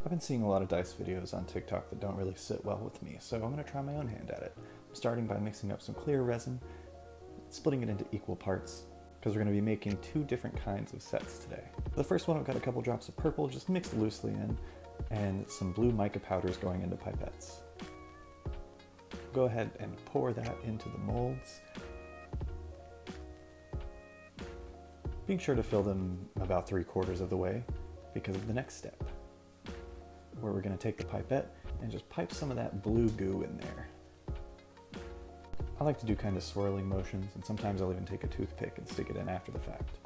I've been seeing a lot of dice videos on TikTok that don't really sit well with me, so I'm going to try my own hand at it. I'm starting by mixing up some clear resin, splitting it into equal parts, because we're going to be making two different kinds of sets today. For the first one, I've got a couple drops of purple just mixed loosely in, and some blue mica powders going into pipettes. Go ahead and pour that into the molds, being sure to fill them about 3/4 of the way because of the next step, where we're going to take the pipette and just pipe some of that blue goo in there. I like to do kind of swirling motions, and sometimes I'll even take a toothpick and stick it in after the fact.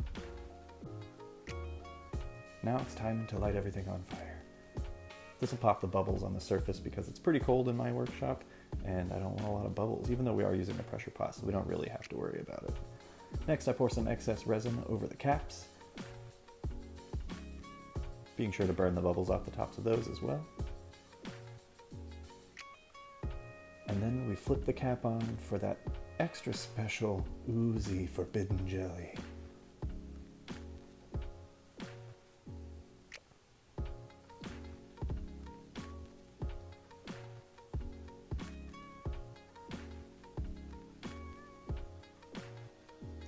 Now it's time to light everything on fire. This will pop the bubbles on the surface because it's pretty cold in my workshop, and I don't want a lot of bubbles, even though we are using a pressure pot, so we don't really have to worry about it. Next, I pour some excess resin over the caps, being sure to burn the bubbles off the tops of those as well. And then we flip the cap on for that extra special oozy forbidden jelly.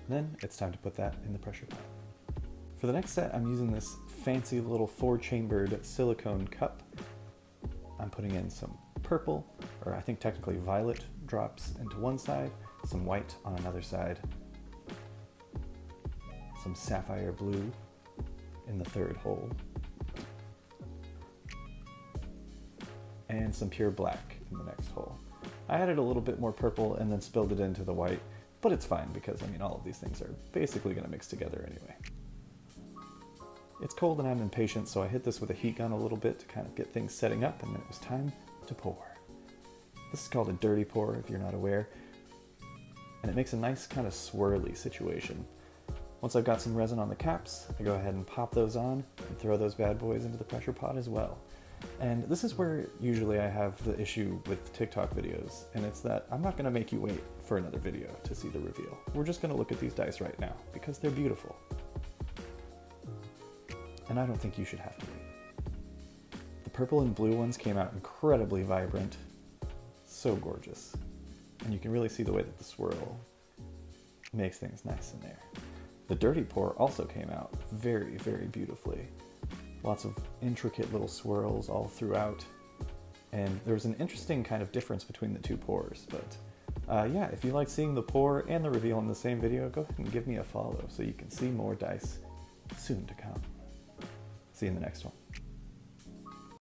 Then it's time to put that in the pressure pot. For the next set, I'm using this fancy little 4-chambered silicone cup. I'm putting in some purple, or I think technically violet, drops into one side, some white on another side, some sapphire blue in the third hole, and some pure black in the next hole. I added a little bit more purple and then spilled it into the white, but it's fine because, I mean, all of these things are basically going to mix together anyway. It's cold and I'm impatient, so I hit this with a heat gun a little bit to kind of get things setting up, and then it was time to pour. This is called a dirty pour, if you're not aware, and it makes a nice kind of swirly situation. Once I've got some resin on the caps, I go ahead and pop those on and throw those bad boys into the pressure pot as well. And this is where usually I have the issue with TikTok videos, and it's that I'm not going to make you wait for another video to see the reveal. We're just going to look at these dice right now because they're beautiful. And I don't think you should have to wait. The purple and blue ones came out incredibly vibrant, so gorgeous. And you can really see the way that the swirl makes things nice in there. The dirty pour also came out very, very beautifully. Lots of intricate little swirls all throughout. And there was an interesting kind of difference between the two pours, but yeah, if you like seeing the pour and the reveal in the same video, go ahead and give me a follow so you can see more dice soon to come. See you in the next one.